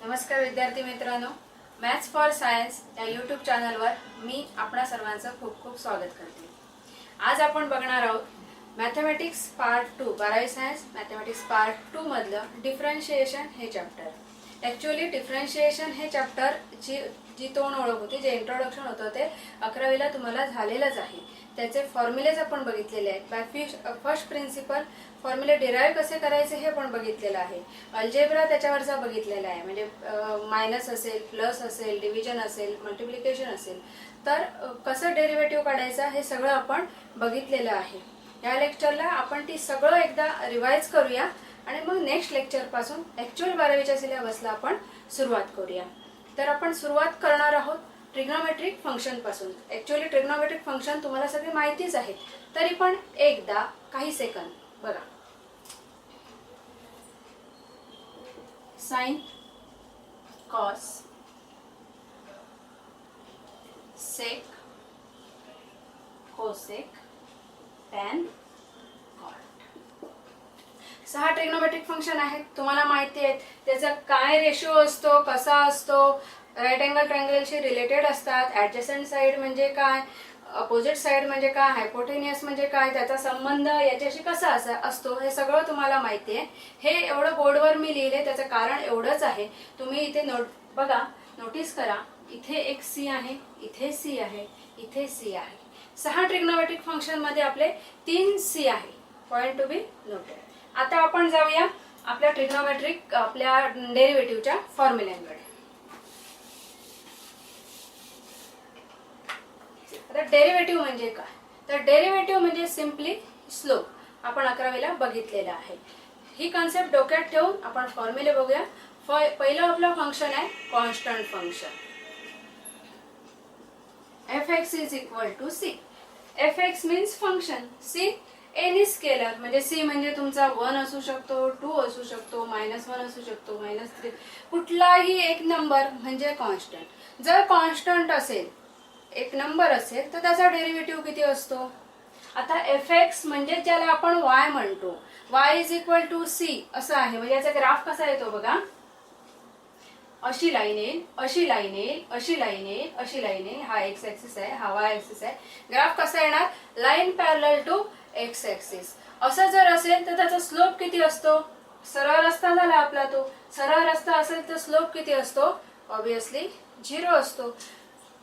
नमस्कार विद्यार्थी मित्रांनो, मॅथ्स फॉर सायन्स या यूट्यूब चॅनलवर मी आपणा सर्वांचं खूप खूप स्वागत करते. आज आपण बघणार आहोत मॅथमॅटिक्स पार्ट 2 12वी सायन्स मॅथमॅटिक्स पार्ट 2 मधलं डिफरन्शिएशन हे चॅप्टर. ॲक्च्युअली डिफरन्शिएशन हे चॅप्टर जी तोंड ओळख होती, जे इंट्रोडक्शन होतं ते 11वीला तुम्हाला झालेलंच आहे. त्याचे फॉर्म्युलेज आपण बघितलेले आहेत. बाय फर्स्ट प्रिन्सिपल फॉर्म्युले डिराईव्ह कसे करायचे हे पण बघितलेलं आहे. अल्जेब्रा त्याच्यावरचा बघितलेला आहे, म्हणजे मायनस असेल, प्लस असेल, डिव्हिजन असेल, मल्टिप्लिकेशन असेल, तर कसं डेरिव्हेटिव्ह काढायचं हे सगळं आपण बघितलेलं आहे. या लेक्चरला आपण ती सगळं एकदा रिवाइज करूया आणि मग नेक्स्ट लेक्चरपासून ॲक्च्युअल 12वीच्या सिलेबसला आपण सुरुवात करूया. तर आपण सुरुवात करणार आहोत ट्रिग्नोमेट्रिक फंक्शन पासून. ॲक्च्युअली ट्रिग्नोमेट्रिक फंक्शन तुम्हाला सगळे माहितीच आहेत, तरी पण एकदा काही सेकंद बघा. Sine, cos, sec, cosec, tan, cot. 6 trigonometric function आहेत, तुम्हाला माहिती आहे. त्याचा काय रेशो असतो, कसा असतो, राईट अँगल ट्रायंगलशी रिलेटेड असतात, ॲडजसंट साइड म्हणजे काय, अपोजिट साइड म्हणजे काय, हायपोटेनियस म्हणजे काय, त्याचा संबंध याच्याशी कसा असतो हे सगळं तुम्हाला माहिती आहे. हे एवढं बोर्डवर मी लिहिले, त्याचं कारण एवढंच आहे. तुम्ही इथे बघा, नोटीस करा, इथे एक सी आहे, इथे सी आहे, इथे सी आहे. 6 ट्रिग्नोमेट्रिक फंक्शन मध्ये आपले 3 सी आहे. Point to be noted. आता आपण जाऊया आपल्या ट्रिग्नोमेट्रिक आपल्या डेरिव्हेटिव्हच्या फॉर्म्युल्यांकडे. आता डेरिव्हेटिव्ह म्हणजे काय, तर डेरिव्हेटिव्ह म्हणजे सिम्पली स्लोप. आपण 11वीला बघितलेलं आहे. ही कन्सेप्ट डोक्यात ठेवून आपण फॉर्म्युले बघूया. पहिलं आपलं फंक्शन आहे constant function. fx is equal to C. fx means function, C any scalar, म्हणजे सी म्हणजे तुमचा 1 असू शकतो, 2 असू शकतो, -1 असू शकतो, -3, कुठलाही एक नंबर म्हणजे कॉन्स्टंट. जर कॉन्स्टंट असेल, एक नंबर असेल, तर त्याचा डेरिव्हेटिव्ह किती असतो. आता fx म्हणजे ज्याला आपण y म्हणतो, y is equal to C असं आहे. म्हणजे याचा ग्राफ कसा येतो बघा, अशी लाईन येईल, अशी लाईन येईल, अशी लाईन येईल, अशी लाईन येईल. हा एक्स ऍक्सिस आहे, हा वाय ऍक्सिस आहे. ग्राफ कसा येणार, line parallel to X axis. असं जर असेल तर त्याचा स्लोप किती असतो, सरळ रस्ता झाला आपला. तो सरळ रस्ता असेल तर स्लोप किती असतो, ऑब्विसली 0 असतो.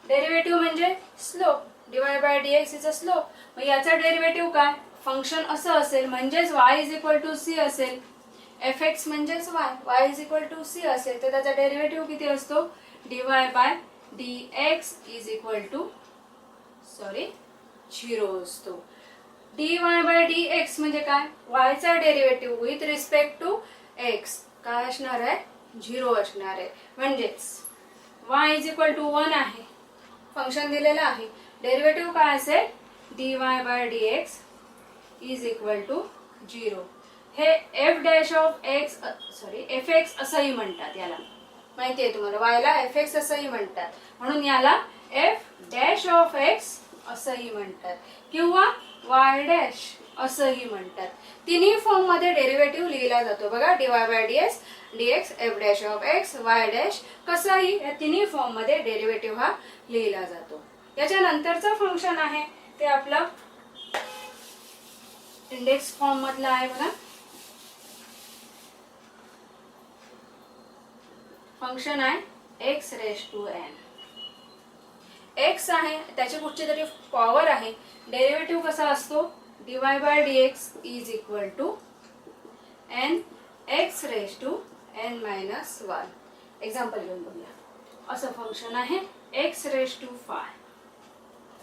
डेरिव्हेटिव्ह म्हणजे slope, divide by dx is a slope. मग याचा डेरिव्हेटिव्ह काय, फंक्शन असं असेल म्हणजेच y is equal to C असेल. fx म्हणजेच y is equal to C असेल, तर त्याचा डेरिव्हेटिव्ह किती असतो, divide by dx is equal to 0 असतो. dy बाय dx म्हणजे काय, y चा derivative with respect to x काय असणार आहे, 0 असणार आहे. म्हणजेच y इज इक्वल टू 1 आहे, फंक्शन दिलेलं आहे. डेरिव्हेटिव्ह काय असेल, dy by dx is equal to 0. हे F dash of X fx असंही म्हणतात. याला माहिती आहे तुम्हाला, y ला fx असंही म्हणतात, म्हणून याला एफ डॅश ऑफ एक्स असंही म्हणतात किंवा y डॅश असंही म्हणतात. तिन्ही फॉर्म मध्ये डेरिव्हेटिव्ह लिहिला जातो बघा. dy by dx, F dash of X, y dash, कसाही या तिन्ही फॉर्म मध्ये डेरिव्हेटिव्ह हा लिहिला जातो. याच्या नंतरचं फंक्शन आहे ते आपलं इंडेक्स फॉर्म मधलं आहे बघा. फंक्शन आहे X raise to N. X आहे, त्याची कुठची तरी पॉवर आहे. डेरिव्हेटिव्ह कसा असतो, dy by dx is equal to N X raise to N minus 1. Example घेऊन बघूया. असं फंक्शन आहे एक्स रेस टू 5.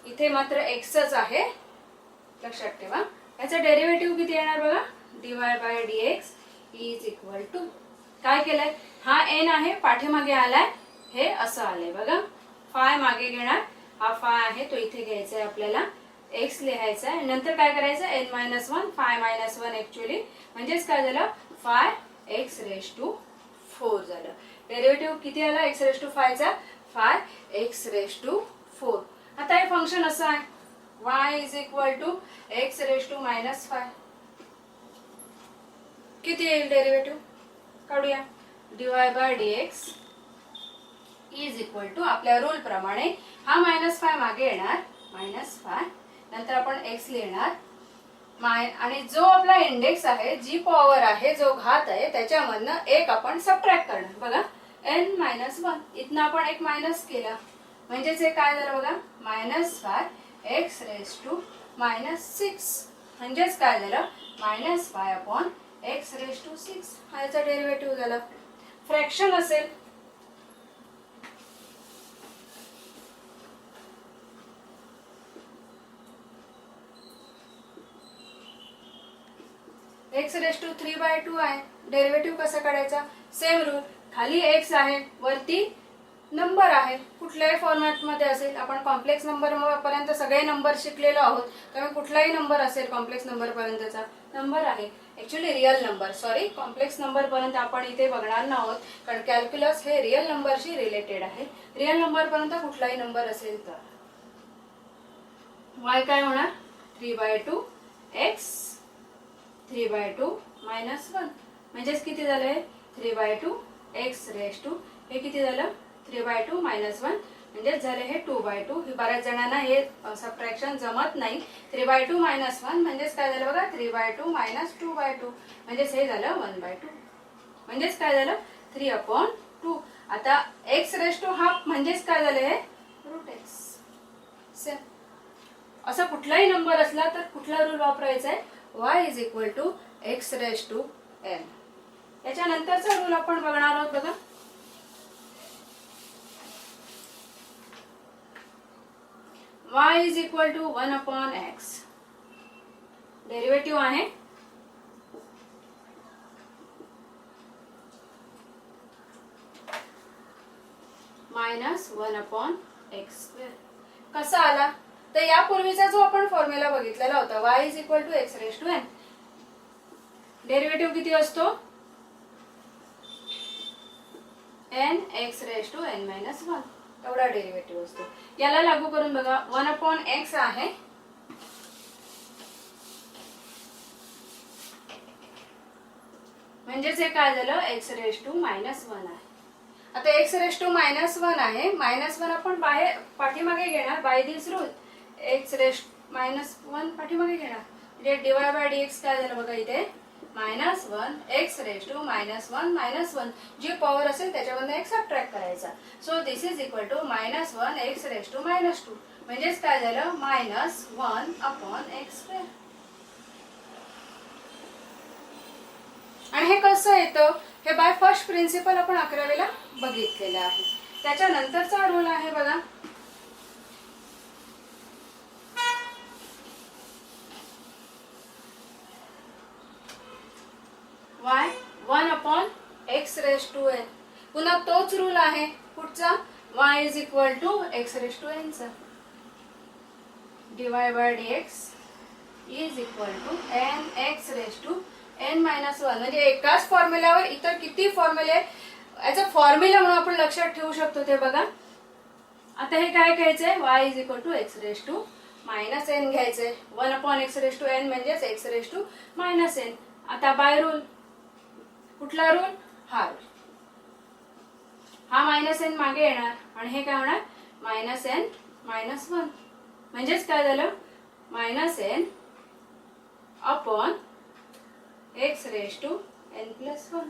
इथे मात्र एक्सच आहे, लक्षात ठेवा. याचा डेरिव्हेटिव्ह किती येणार बघा, dy by dx is equal to, काय केलंय, हा एन आहे, पाठीमागे आलाय, हे असं आलंय बघा. फाय मागे घेणार, हा फाय आहे तो इथे घ्यायचा आहे आपल्याला, एक्स लिहायचा आहे, नंतर काय करायचं n-1, फाय -1 ऍक्च्युअली म्हणजेच काय झालं, फाय एक्स रेस टू 4 झालं. डेरिव्हेटिव्ह किती आला एक्स रेस टू 5 चा, फाय एक्स रेस टू 4. आता हे फंक्शन असं आहे, y is equal to X raise to -5. किती येईल डेरिव्हेटिव्ह, काढूया. dy by dx is equal to आपल्या रूल प्रमाणे हा -5 मागे येणार, -5 नंतर आपण x लिहिणार आणि जो आपला इंडेक्स आहे, जी पॉवर आहे, जो घात आहे, त्याच्यामधनं एक आपण सबट्रॅक्ट करणार. बघा n-1 इथनं आपण एक मायनस केला म्हणजेच हे काय झालं बघा, -5 x⁻⁻6 म्हणजेच काय झालं, -5/x⁻⁶ हा याचा डेरिव्हेटिव्ह झाला. फ्रॅक्शन असेल x⁻³ आहे, डेरिव्हेटिव्ह कसा काढायचा, सेम रूल, खाली x आहे, वरती नंबर आहे, कुठल्याही फॉर्मॅट मध्ये असेल. आपण कॉम्प्लेक्स नंबर पर्यंत सगळे नंबर शिकलेलो आहोत, त्यामुळे कुठलाही नंबर असेल कॉम्प्लेक्स नंबर पर्यंतचा नंबर आहे, actually real number, sorry complex number पर्यंत आपण इथे बघणार नाहोत, कारण कॅल्क्युलस हे रिअल नंबरशी रिलेटेड आहे. रिअल नंबर पर्यंत कुठलाही नंबर असेल तर y काय होणार, 3/2 x 3/2 -1 म्हणजेच किती झालंय, 3/2 x⁻², हे किती झालं, 3/2 -1 म्हणजेच झाले हे 2/2. हे बऱ्याच जणांना हे सबट्रॅक्शन जमत नाही. 3/2 -1 म्हणजेच काय झालं बघा, 3/2 - 2/2 म्हणजेच हे झालं 1/2 म्हणजेच काय झालं, 3/2. आता x⁻½ म्हणजेच काय झालं, हे √x. असा कुठलाही नंबर असला तर कुठला रूल वापरायचा आहे, y = x⁻n. याच्यानंतरचा रूल आपण बघणार आहोत बघा, y = 1/x. डेरिव्हेटिव्ह आहे -1/x². कसा आला, तर यापूर्वीचा जो आपण फॉर्म्युला बघितलेला होता, y = x⁻n, डेरिव्हेटिव्ह किती असतो, nx⁻n-1 एवढा डेरिव्हेटिव्ह असतो. याला लागू करून बघा, 1/x आहे, म्हणजेच हे काय झालं, x⁻⁻1 आहे. आता x⁻⁻1 आहे, -1 आपण बाहेर पाठीमागे घेणार, बाय दिस रूल x⁻⁻1 पाठीमागे घेणार, म्हणजे dy/dx काय झालं बघा, इथे -1 x⁻⁻1 जी पॉवर असेल त्याच्यावरून एक सबट्रॅक्ट करायचा. So this is equal to -1 x⁻⁻2 म्हणजेच काय झालं, -1/x². आणि हे कसं येतं, हे बाय फर्स्ट प्रिन्सिपल आपण 11वीला बघितलेलं आहे. त्याच्यानंतरचा रूल आहे बघा, y 1/x⁻n. पुन्हा तोच रूल आहे पुढचा, y = x⁻n चा, dy/dx = nx⁻n-1. म्हणजे एकाच फॉर्म्युल्यावर इतर किती फॉर्म्युले याचा फॉर्म्युला म्हणून आपण लक्षात ठेवू शकतो ते बघा. आता हे काय घ्यायचंय, y = x⁻n घ्यायचंय, 1/x⁻n म्हणजेच x⁻n. आता बाय रूल, कुठला रूल, हा रूल, हा -n मागे येणार आणि हे काय होणार, -n-1 म्हणजेच काय झालं, -n/x⁻n+1.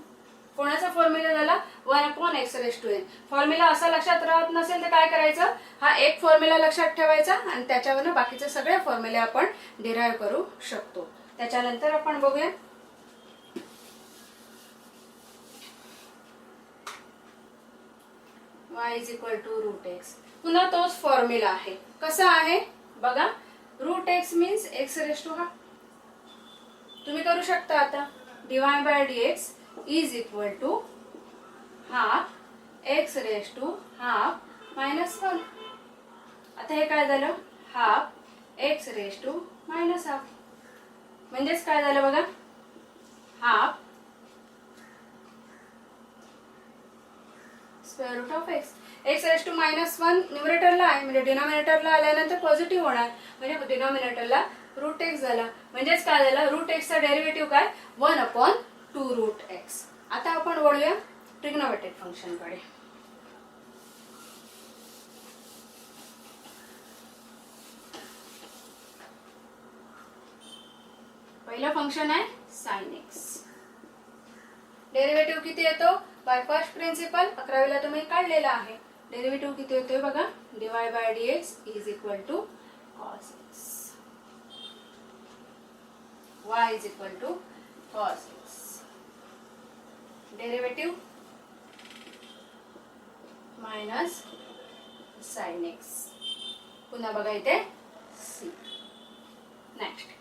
कोणाचा फॉर्म्युला झाला, 1/x⁻n. फॉर्म्युला असा लक्षात राहत नसेल तर काय करायचं, हा एक फॉर्म्युला लक्षात ठेवायचा आणि त्याच्यावरून बाकीचे सगळे फॉर्म्युले आपण डिराइव्ह करू शकतो. त्याच्यानंतर आपण बघूया, y = √x. पुन्हा तोच फॉर्म्युला आहे, कसा आहे बघा, √x मीन्स x⁻². तुम्ही करू शकता आता, dy/dx = ½ x⁻½ आता हे काय झालं, ½ x⁻⁻½ म्हणजेच काय झालं बघा, ½ √x. x⁻⁻1 न्यूमरेटरला आहे, म्हणजे डिनॉमिनेटरला आल्यानंतर पॉझिटिव्ह होणार, म्हणजे डिनॉमिनेटरला √x झाला, म्हणजेच काय झालं, √x चा डेरिव्हेटिव्ह काय, 1/2 √x. आता आपण वळूया ट्रिग्नोमेट्रिक फंक्शन कडे. पहिलं फंक्शन आहे साइन एक्स. डेरिव्हेटिव्ह किती येतो बाय फर्स्ट प्रिन्सिपल 11वीला तुम्ही काढलेला आहे. डेरिव्हेटिव्ह किती येतोय बघा, dy by dx is equal to cos x. y is equal to cos x. Derivative minus sine X. पुन्हा बघा इथे c. Next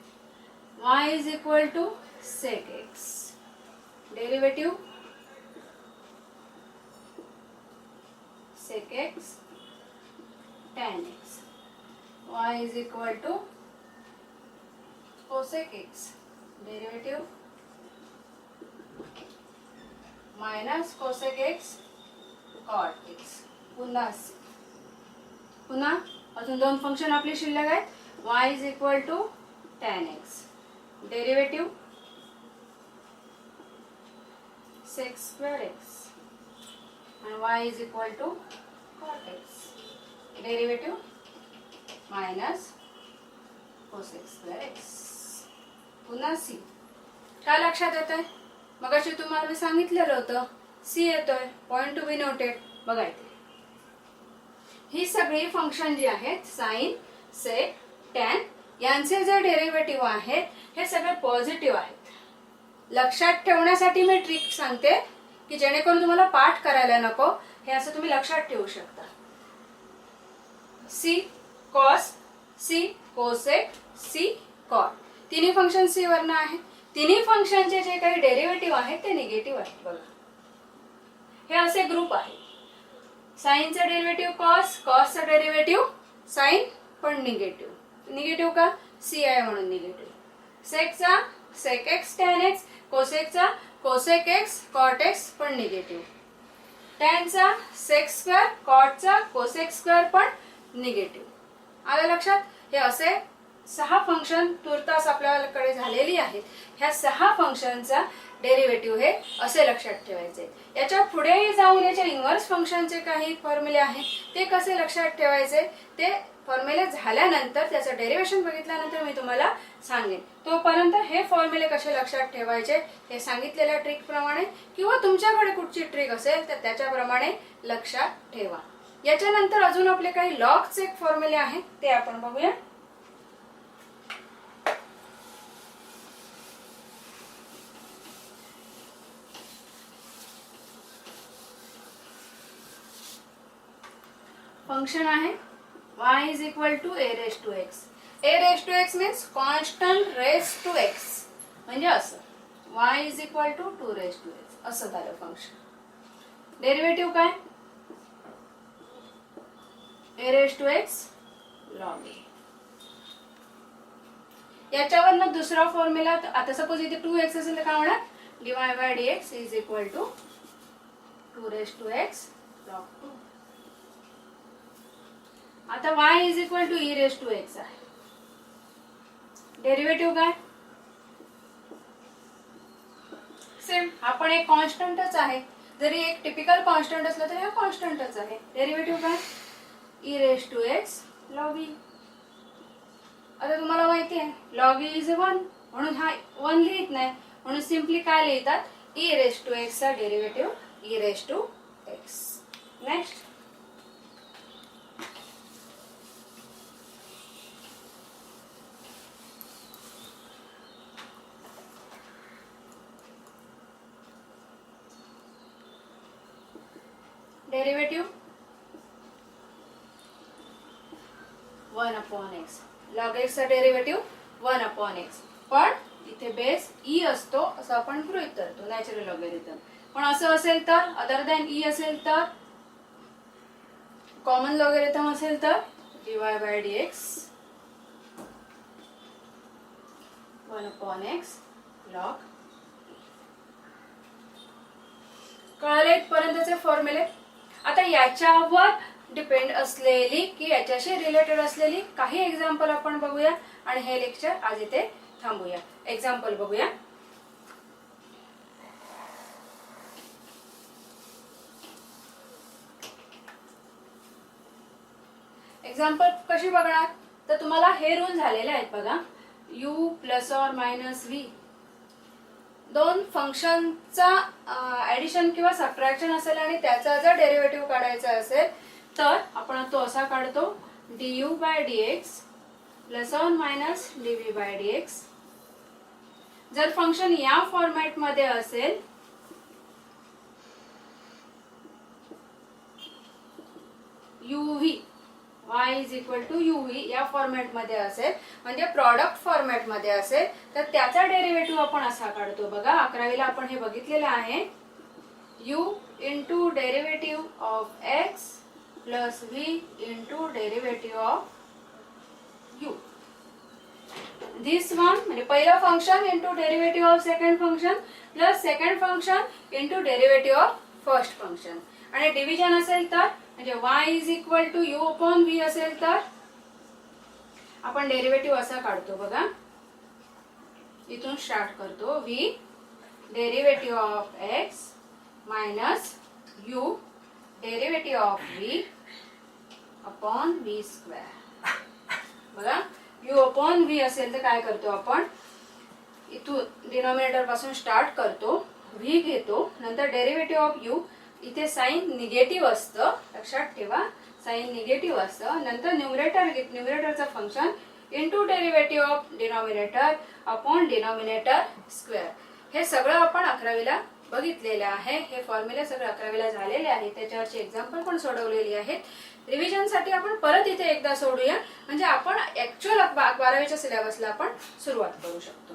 y is equal to sec x. Derivative sec x tan x. y is equal to cosec x. Derivative minus cosec x cot x. पुन्हा अजून दोन function आपली शिल्लक आहेत. y is equal to tan x. Derivative sec square x and y is equal to cot x. Derivative minus cosec square x. पुन्हा c. काय लक्षात येतंय, मगाशी तुम्हाला मी सांगितलेलं होतं c येतोय. Point to be noted. बघा इथे ही सगळी फंक्शन जी आहेत साइन सेक टॅन यांचे जे डेरिव्हेटिव्ह आहेत हे सगळे पॉझिटिव्ह आहेत. लक्षात ठेवण्यासाठी मी ट्रिक सांगते की जेणेकरून तुम्हाला पाठ करायला नको, हे असं तुम्ही लक्षात ठेवू शकता. C cos, C cosec, C cot. तिन्ही फंक्शन सी वरनं आहेत. तिन्ही फंक्शनचे जे काही डेरिव्हेटिव्ह आहेत ते निगेटिव्ह आहेत. बघा हे असे ग्रुप आहेत. साइनचा डेरिव्हेटिव्ह कॉस, कॉसचा डेरिव्हेटिव्ह साइन पण निगेटिव्ह. निगेटिव्ह का, सी आहे म्हणून निगेटिव्ह. सेकचा सेक एक्स टॅन एक्स, कोसेकचा कोसेक एक्स कॉट एक्स पण निगेटिव्ह. टॅनचा सेक स्क्वेअर, कॉटचा कोसेक स्क्वेअर पण निगेटिव्ह. आलं लक्षात. हे असे 6 फंक्शन तुर्तास आपल्याकडे झालेली आहेत. ह्या 6 फंक्शनचा डेरिव्हेटिव्ह हे असे लक्षात ठेवायचे. याच्या पुढेही जाऊन याच्या इन्व्हर्स फंक्शनचे काही फॉर्म्युले आहेत ते कसे लक्षात ठेवायचे ते फॉर्म्युले झाल्यानंतर त्याचं डेरिव्हेशन बघितल्यानंतर मी तुम्हाला सांगेन. तोपर्यंत हे फॉर्म्युले कसे लक्षात ठेवायचे हे सांगितलेल्या ट्रिक प्रमाणे किंवा तुमच्याकडे कुठची ट्रिक असेल तर त्याच्याप्रमाणे लक्षात ठेवा. याच्यानंतर अजून आपले काही लॉगचे फॉर्म्युले आहेत ते आपण बघूया. फंक्शन आहे y is equal to a raised to x. a raised to x means constant raised to x. म्हणजे असं y is equal to 2 raised to x असं झालं फंक्शन. डेरिव्हेटिव्ह काय, a raised to x log a. याच्यावरनं दुसरा formula, आता suppose इथे 2x असेल तर काय होणार, dy by dx is equal to 2 raised to x log 2. आता y is equal to e raised to x आहे. डेरिव्हेटिव्ह काय, सेम हा पण एक कॉन्स्टंटच आहे. जरी एक टिपिकल कॉन्स्टंट असलं तरी हा कॉन्स्टंटच आहे. डेरिव्हेटिव्ह काय, e raised to x log e. आता तुम्हाला माहिती आहे log e is 1 म्हणून हा 1 लिहित नाही, म्हणून सिम्पली काय लिहितात, e raised to x चा derivative e raised to x. Next derivative 1 upon x. log x चा डेरिव्हेटिव्ह 1 upon x. पण इथे बेस e असतो असं आपण गृहीत धरतो नॅचरल लॉगॅरिथम. पण असं असेल तर, अदर दॅन e असेल तर, कॉमन लॉगॅरिथम असेल तर dy by dx 1 upon x log. कळले इथपर्यंतचे फॉर्म्युले. आता याच्यावर डिपेंड असलेली की याच्याशी रिलेटेड असलेली काही एक्झाम्पल आपण बघूया आणि हे लेक्चर आज इथे थांबूया. एक्झाम्पल बघूया. एक्झाम्पल कशी बघणार तर तुम्हाला हे रूल झालेले आहेत बघा. u प्लस और मायनस v. दोन फंक्शनचा ऍडिशन किंवा सबट्रॅक्शन असेल आणि त्याचा जर डेरिव्हेटिव्ह काढायचा असेल तर आपण तो असा काढतो du बाय dx प्लस और मायनस dv बाय dx. जर फंक्शन या फॉर्मॅट मध्ये असेल uv y is equal to uv या फॉर्मॅट मध्ये असेल म्हणजे प्रॉडक्ट फॉर्मॅट मध्ये असेल तर त्याचा डेरिव्हेटिव्ह आपण असा काढतो बघा. 11वीला आपण हे बघितलेलं आहे u into derivative of x plus v into derivative of u. This one म्हणजे पहिलं function into derivative of second function plus second function into derivative of first function. आणि डिव्हिजन असेल तर म्हणजे y is equal to u upon v असेल तर आपण derivative असा काढतो बघा. इथून स्टार्ट करतो v derivative of x minus u derivative of v upon v square. बघा u अपॉन v असेल तर काय करतो आपण इथून डिनॉमिनेटर पासून स्टार्ट करतो v घेतो नंतर डेरिव्हेटिव्ह ऑफ u. इथे साइन निगेटिव्ह असतं लक्षात ठेवा साइन निगेटिव्ह असतं. नंतर न्यूमरेटरचं function into derivative of denominator upon denominator square. हे सगळं आपण 11वीला बघितलेलं आहे. हे फॉर्म्युले सगळे 11वीला झालेले आहेत. त्याच्यावरची एक्झाम्पल पण सोडवलेली आहेत. रिव्हिजन साठी आपण परत इथे एकदा सोडूया म्हणजे आपण ऍक्च्युअल 12वीच्या सिलेबसला आपण सुरुवात करू शकतो.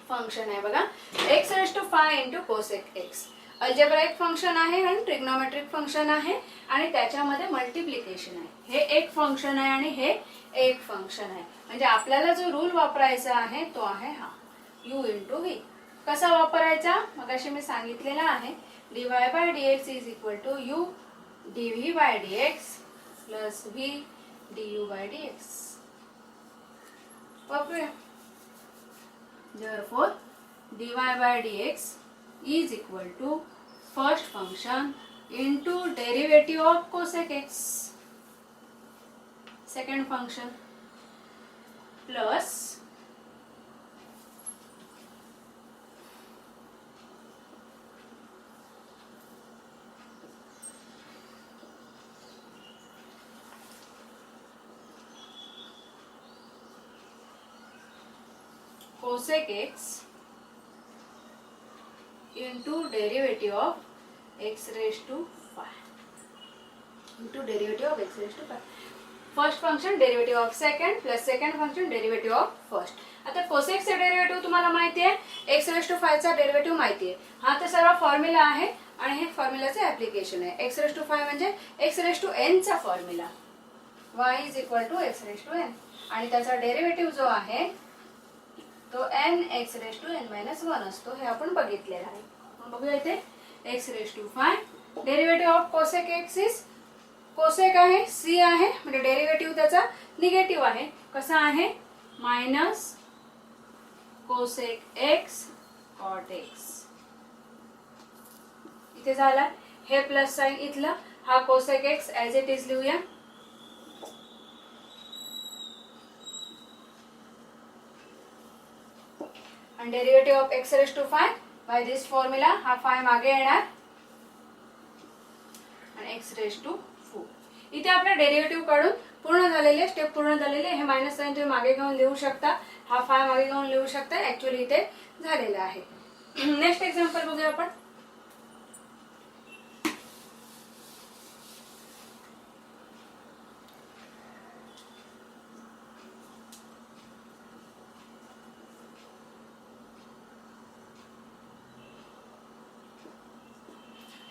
फंक्शन आहे बघा x raise to 5 into cosec x. Algebraic function आहे आणि ट्रिग्नोमेट्रिक फंक्शन आहे आणि त्याच्यामध्ये मल्टिप्लिकेशन आहे. हे एक फंक्शन आहे आणि हे एक फंक्शन आहे म्हणजे आपल्याला जो रूल वापरायचा आहे तो आहे हा u इंटू v. कसा वापरायचा मगाशी मी सांगितलेला आहे dy by dx is equal to u dv by dx plus v du by dx. वापरूया. Therefore, dy by dx is equal to first function into derivative of cosec x, second function plus cosec x into derivative of x raised to 5 into derivative of x raised to 5. First function derivative of second plus second function derivative of first. आता cosec चे derivative तुम्हाला माहिती आहे x raised to 5 चा derivative माहिती आहे. हा तर सर्व फॉर्म्युला आहे आणि हे फॉर्म्युलाचे ऍप्लिकेशन आहे. x raised to 5 म्हणजे x raised to n चा formula y is equal to x raised to n आणि त्याचा डेरिव्हेटिव्ह जो आहे तो n x raised to n minus 1 असतो. हे आपण बघितलेलं आहे. बघूया इथे x raised to 5 derivative of cosec x is cosec आहे c आहे म्हणजे डेरिव्हेटिव्ह त्याचा निगेटिव्ह आहे. कसा आहे minus cosec x cot x. इथे झाला हे प्लस साइन इथला हा cosec x as it is लिहूया. आणि derivative of x raised to 5 by this formula हा 5 मागे येणार आणि x raised to 4. इथे आपले डेरिव्हेटिव्ह काढून पूर्ण झालेले स्टेप पूर्ण झालेले. हे मायनस साइन तुम्ही मागे घेऊन लिहू शकता. हा 5 मागे घेऊन लिहू शकता. ऍक्च्युअली इथे झालेला आहे. नेक्स्ट एक्झाम्पल बघूया आपण.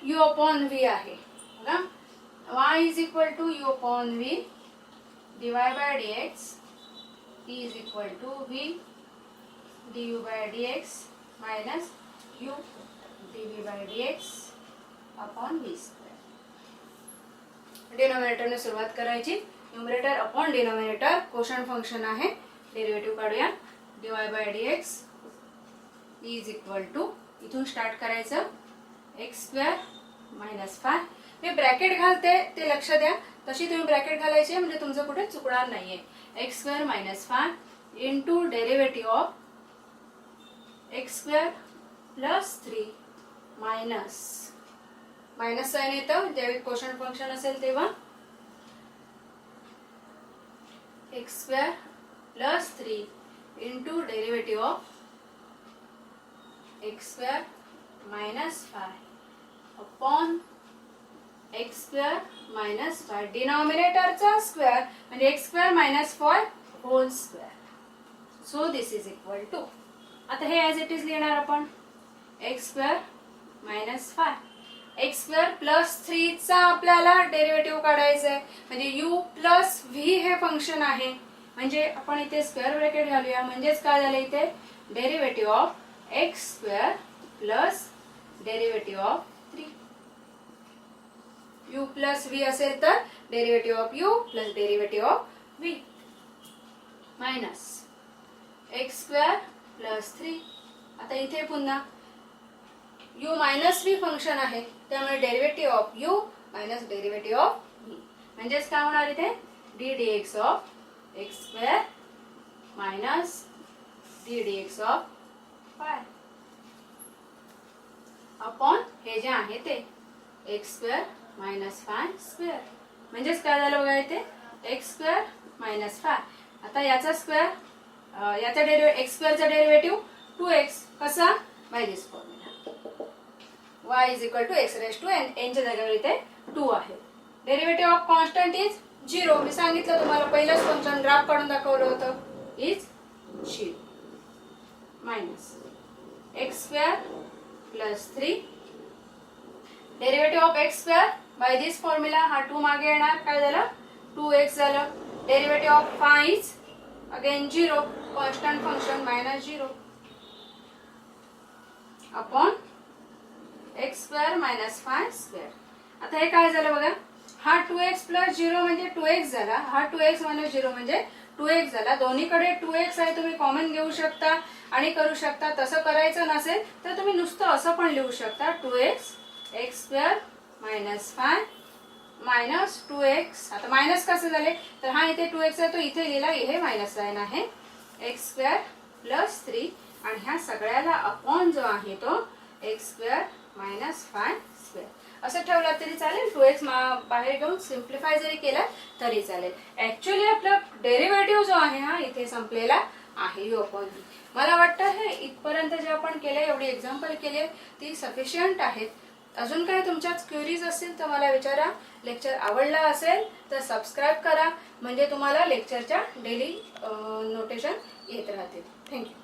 u अपॉन v आहे बघा. y is equal to u upon v dy by dx is equal to v du by dx minus u dv by dx upon v square. Denominator ने सुरुवात करायची. Numerator upon denominator quotient function आहे. Derivative काढूया. dy by dx is equal to, इथून start करायचं, X square minus 5. मी bracket घालते ते लक्ष द्या, तशी तुम्ही ब्रॅकेट घालायची म्हणजे तुमचं कुठे चुकणार नाहीये. X square minus 5 into derivative of x square plus 3 minus sine येतं ज्यावेळी कोशंट फंक्शन असेल तेव्हा, x square plus 3 into derivative of x square minus 5 upon x square minus 5. डिनॉमिनेटरचा स्क्वेअर म्हणजे x square minus 4 whole square. So this is equal to, आता हे as it is लिहिणार आपण, x square minus 5. X square plus 3 चा आपल्याला derivative काढायचा आहे, म्हणजे यू प्लस व्ही हे फंक्शन आहे, म्हणजे आपण इथे स्क्वेअर ब्रॅकेट घालूया. म्हणजेच काय झालं इथे, derivative of x square plus derivative of 3. u plus v असेल तर derivative of u plus derivative of v minus X square plus 3. आता इथे पुन्हा u मायनस v फंक्शन आहे, त्यामुळे derivative of u minus derivative of v म्हणजेच काय होणार इथे, d dx of x square minus d dx of 5 upon हे जे आहे ते एक्स स्क्वेअर मायनस 5 स्क्वेअर. म्हणजेच काय झालं बघा इथे, एक्स स्क्वेअर मायनस 5. आता याचा स्क्वेअर, याचा एक्स स्क्वेअरचा डेरिव्हेटिव्ह 2x कसा, by this formula, y is equal to X raise to n. n च्या जागेवर इथे 2 आहे. Derivative of constant is 0. मी सांगितलं तुम्हाला पहिलंच फंक्शन ग्राफ काढून दाखवलं होतं, is 0 minus X square plus 3 derivative of x square by this formula. हा 2 मागे येणार, काय झालं 2x झालं. Derivative of 5 is again 0, constant function minus 0 upon x square minus 5 square. आता हे काय झालं बघा, हा 2x प्लस 0 म्हणजे 2x झाला, हा 2x मायनस 0 म्हणजे 2x झाला. दोन्हीकडे 2x आहे, तुम्ही कॉमन घेऊ शकता आणि करू शकता. तसं करायचं नसेल तर तुम्ही नुसतं असं पण लिहू शकता, 2x x square minus 5 minus 2x. आता मायनस कसे झाले तर हा इथे 2x आहे तो इथे लिहिला, हे मायनस साइन आहे, एक्स स्क्वेअर प्लस 3 आणि ह्या सगळ्याला अपॉन जो आहे तो एक्स स्क्वेअर मायनस 5 स्क्वेअर असं ठेवला तरी चालेल. 2x बाहेर घेऊन सिम्प्लिफाय जरी केला तरी चालेल. ऍक्च्युअली आपला डेरिव्हेटिव्ह जो आहे हा इथे संपलेला आहे, यू अपॉन व्ही. मला वाटतं हे इथपर्यंत जे आपण केले, एवढी एक्झाम्पल केली ती सफिशियंट आहेत. अजून काय तुमच्यात क्वेरीज असतील तर मला विचारा. लेक्चर आवडला असेल तर सबस्क्राईब करा, म्हणजे तुम्हाला लेक्चरच्या डेली नोटेशन येत राहतील. थँक्यू.